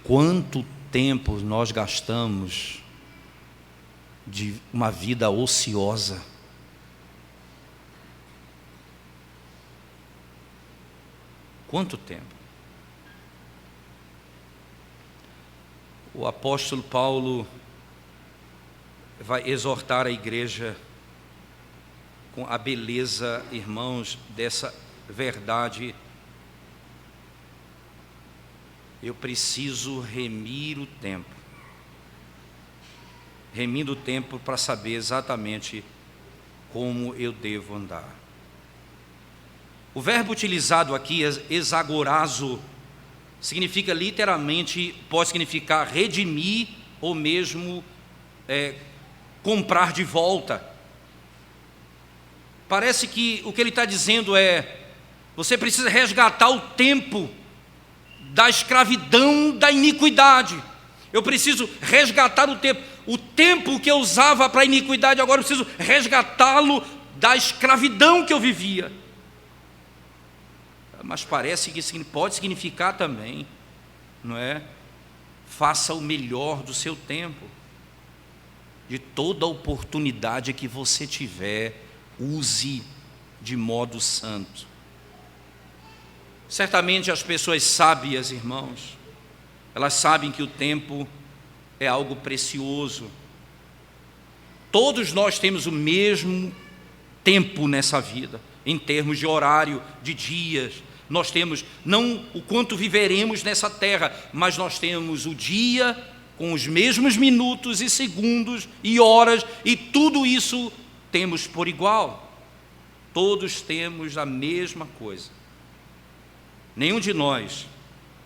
Quanto tempo nós gastamos de uma vida ociosa? Quanto tempo? O apóstolo Paulo vai exortar a igreja com a beleza, irmãos, dessa verdade. Eu preciso remir o tempo. Remindo o tempo para saber exatamente como eu devo andar. O verbo utilizado aqui, exagorazo, significa literalmente, pode significar redimir ou mesmo comprar de volta. Parece que o que ele está dizendo é: você precisa resgatar o tempo da escravidão, da iniquidade. Eu preciso resgatar o tempo que eu usava para a iniquidade, agora eu preciso resgatá-lo da escravidão que eu vivia. Mas parece que pode significar também, não é? Faça o melhor do seu tempo. De toda oportunidade que você tiver, use de modo santo. Certamente as pessoas sábias, irmãos, elas sabem que o tempo é algo precioso. Todos nós temos o mesmo tempo nessa vida, em termos de horário, de dias. Nós temos, não o quanto viveremos nessa terra, mas nós temos o dia com os mesmos minutos e segundos e horas, e tudo isso temos por igual. Todos temos a mesma coisa. Nenhum de nós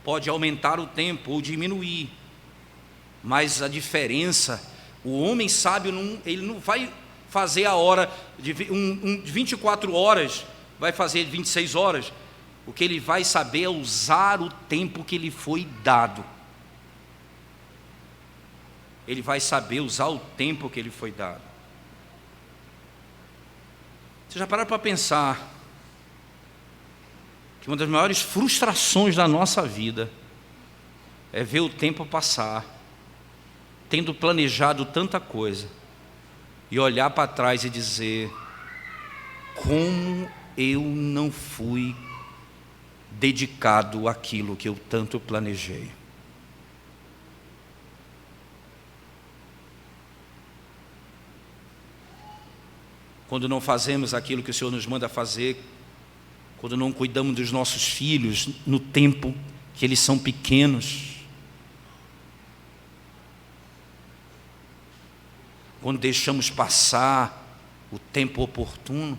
pode aumentar o tempo ou diminuir, mas a diferença, o homem sábio, ele não vai fazer a hora de 24 horas, vai fazer 26 horas. O que ele vai saber é usar o tempo que lhe foi dado. Ele vai saber usar o tempo que lhe foi dado. Você já parou para pensar que uma das maiores frustrações da nossa vida é ver o tempo passar, tendo planejado tanta coisa, e olhar para trás e dizer: como eu não fui dedicado àquilo que eu tanto planejei. Quando não fazemos aquilo que o Senhor nos manda fazer, quando não cuidamos dos nossos filhos no tempo que eles são pequenos, quando deixamos passar o tempo oportuno,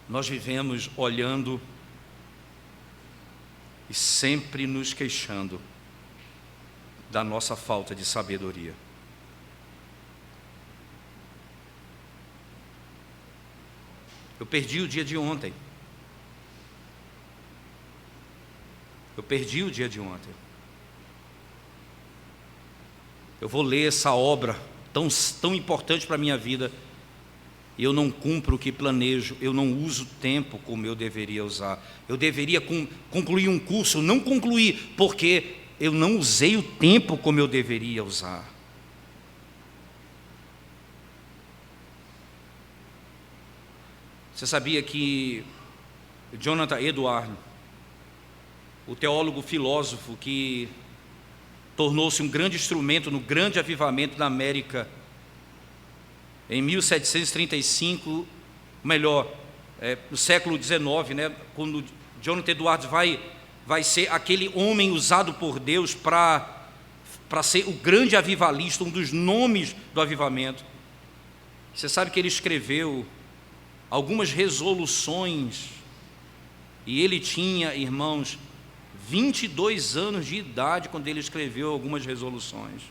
nós vivemos olhando e sempre nos queixando da nossa falta de sabedoria. Eu perdi o dia de ontem. Eu vou ler essa obra tão importante para a minha vida, e eu não cumpro o que planejo, eu não uso o tempo como eu deveria usar. Eu deveria concluir um curso, não concluí, porque eu não usei o tempo como eu deveria usar. Você sabia que Jonathan Edwards, o teólogo filósofo que tornou-se um grande instrumento no grande avivamento da América, em 1735, no século XIX, né, quando Jonathan Edwards vai ser aquele homem usado por Deus para ser o grande avivalista, um dos nomes do avivamento. Você sabe que ele escreveu algumas resoluções, e ele tinha, irmãos, 22 anos de idade quando ele escreveu algumas resoluções.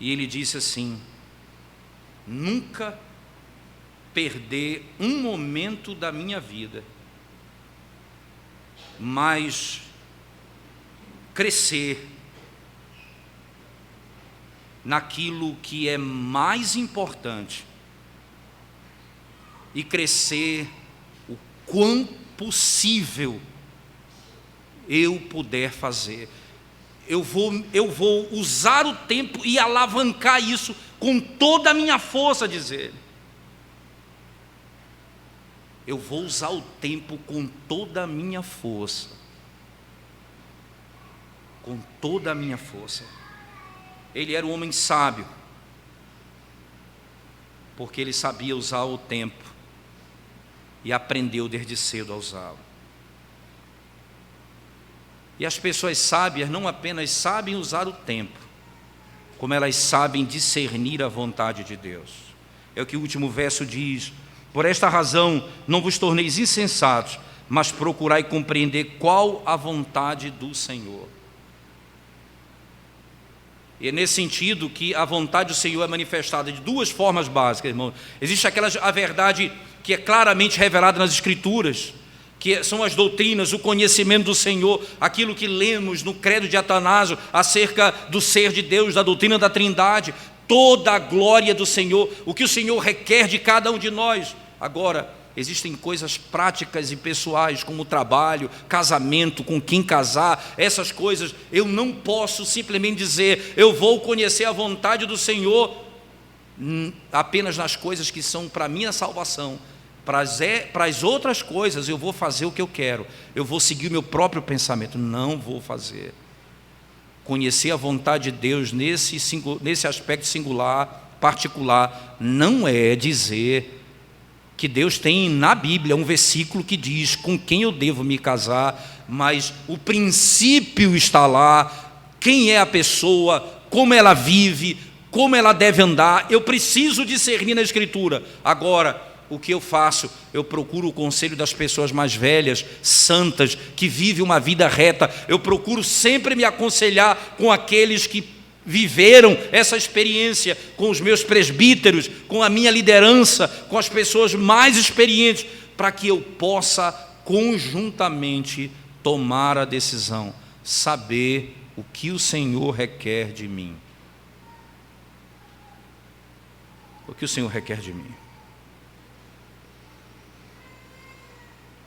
E ele disse assim: nunca perder um momento da minha vida, mas crescer naquilo que é mais importante e crescer o quão possível eu puder fazer. Eu vou usar o tempo e alavancar isso com toda a minha força, diz ele. Eu vou usar o tempo com toda a minha força. Com toda a minha força. Ele era um homem sábio, porque ele sabia usar o tempo e aprendeu desde cedo a usá-lo. E as pessoas sábias não apenas sabem usar o tempo, como elas sabem discernir a vontade de Deus. É o que o último verso diz: por esta razão não vos torneis insensatos, mas procurai compreender qual a vontade do Senhor. E é nesse sentido que a vontade do Senhor é manifestada de duas formas básicas, irmãos. Existe a verdade que é claramente revelada nas Escrituras, que são as doutrinas, o conhecimento do Senhor, aquilo que lemos no credo de Atanásio acerca do ser de Deus, da doutrina da Trindade, toda a glória do Senhor, o que o Senhor requer de cada um de nós. Agora, existem coisas práticas e pessoais, como trabalho, casamento, com quem casar, essas coisas. Eu não posso simplesmente dizer, eu vou conhecer a vontade do Senhor apenas nas coisas que são para a minha salvação. Para as outras coisas eu vou fazer o que eu quero, eu vou seguir o meu próprio pensamento. Não vou fazer. Conhecer a vontade de Deus nesse aspecto singular, particular, não é dizer que Deus tem na Bíblia um versículo que diz com quem eu devo me casar, mas o princípio está lá, quem é a pessoa, como ela vive, como ela deve andar. Eu preciso discernir na Escritura. Agora, o que eu faço? Eu procuro o conselho das pessoas mais velhas, santas, que vivem uma vida reta. Eu procuro sempre me aconselhar com aqueles que viveram essa experiência, com os meus presbíteros, com a minha liderança, com as pessoas mais experientes, para que eu possa conjuntamente tomar a decisão, saber o que o Senhor requer de mim. O que o Senhor requer de mim.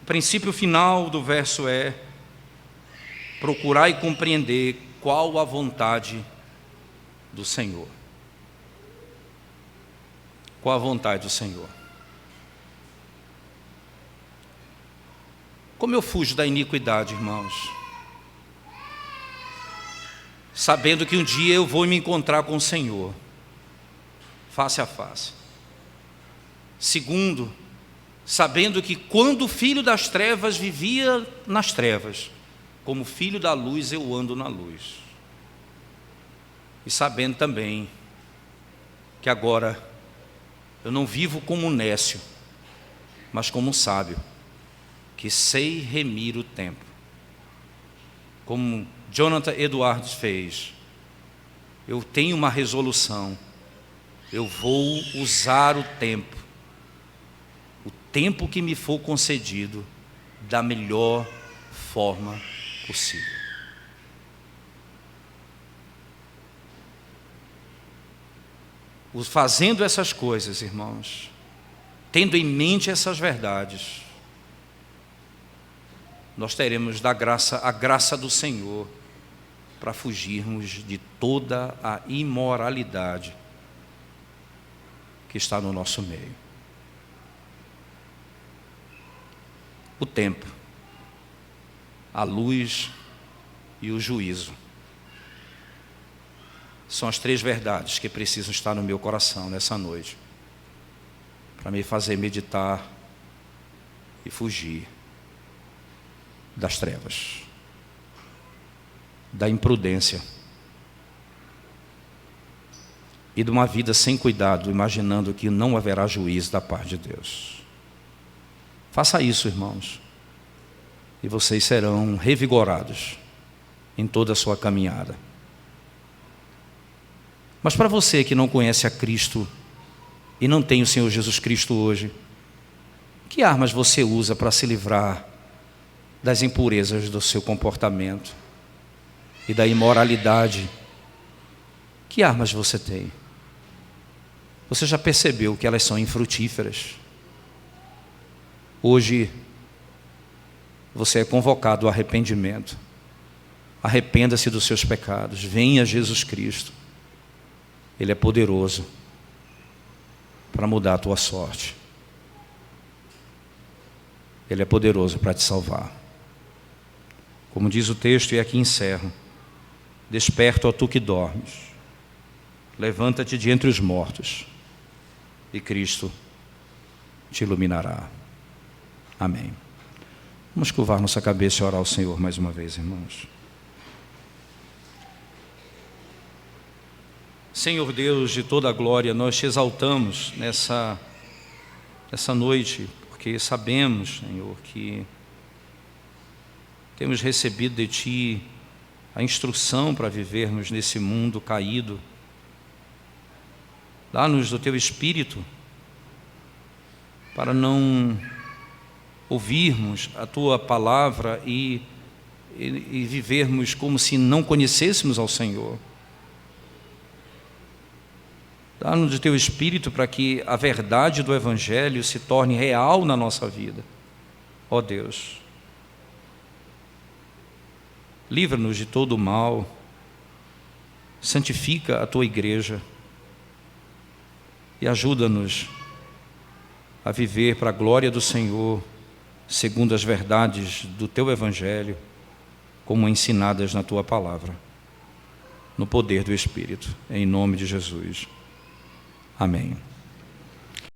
O princípio final do verso é: procurar e compreender qual a vontade do Senhor. Qual a vontade do Senhor? Como eu fujo da iniquidade, irmãos? Sabendo que um dia eu vou me encontrar com o Senhor, face a face. Segundo, sabendo que quando o filho das trevas vivia nas trevas, como filho da luz eu ando na luz. E sabendo também que agora eu não vivo como um nécio, mas como um sábio, que sei remir o tempo. Como Jonathan Edwards fez, eu tenho uma resolução: eu vou usar o tempo que me for concedido, da melhor forma possível. Fazendo essas coisas, irmãos, tendo em mente essas verdades, nós teremos a graça do Senhor para fugirmos de toda a imoralidade que está no nosso meio. O tempo, a luz e o juízo são as três verdades que precisam estar no meu coração nessa noite, para me fazer meditar e fugir das trevas, da imprudência e de uma vida sem cuidado, imaginando que não haverá juízo da parte de Deus. Faça isso, irmãos, e vocês serão revigorados em toda a sua caminhada. Mas para você que não conhece a Cristo e não tem o Senhor Jesus Cristo hoje, que armas você usa para se livrar das impurezas do seu comportamento? e da imoralidade. Que armas você tem? Você já percebeu que elas são infrutíferas? Hoje, você é convocado ao arrependimento. Arrependa-se dos seus pecados. Venha a Jesus Cristo. Ele é poderoso para mudar a tua sorte. Ele é poderoso para te salvar. Como diz o texto, e aqui encerro: desperta, ó tu que dormes, levanta-te de entre os mortos, e Cristo te iluminará. Amém. Vamos curvar nossa cabeça e orar ao Senhor mais uma vez, irmãos. Senhor Deus de toda a glória, nós te exaltamos nessa noite, porque sabemos, Senhor, que temos recebido de Ti a instrução para vivermos nesse mundo caído. Dá-nos do Teu Espírito para não ouvirmos a Tua palavra e vivermos como se não conhecêssemos ao Senhor. Dá-nos do Teu Espírito para que a verdade do Evangelho se torne real na nossa vida. Ó Deus, livra-nos de todo o mal, santifica a Tua igreja e ajuda-nos a viver para a glória do Senhor, segundo as verdades do Teu Evangelho, como ensinadas na Tua palavra, no poder do Espírito, em nome de Jesus. Amém.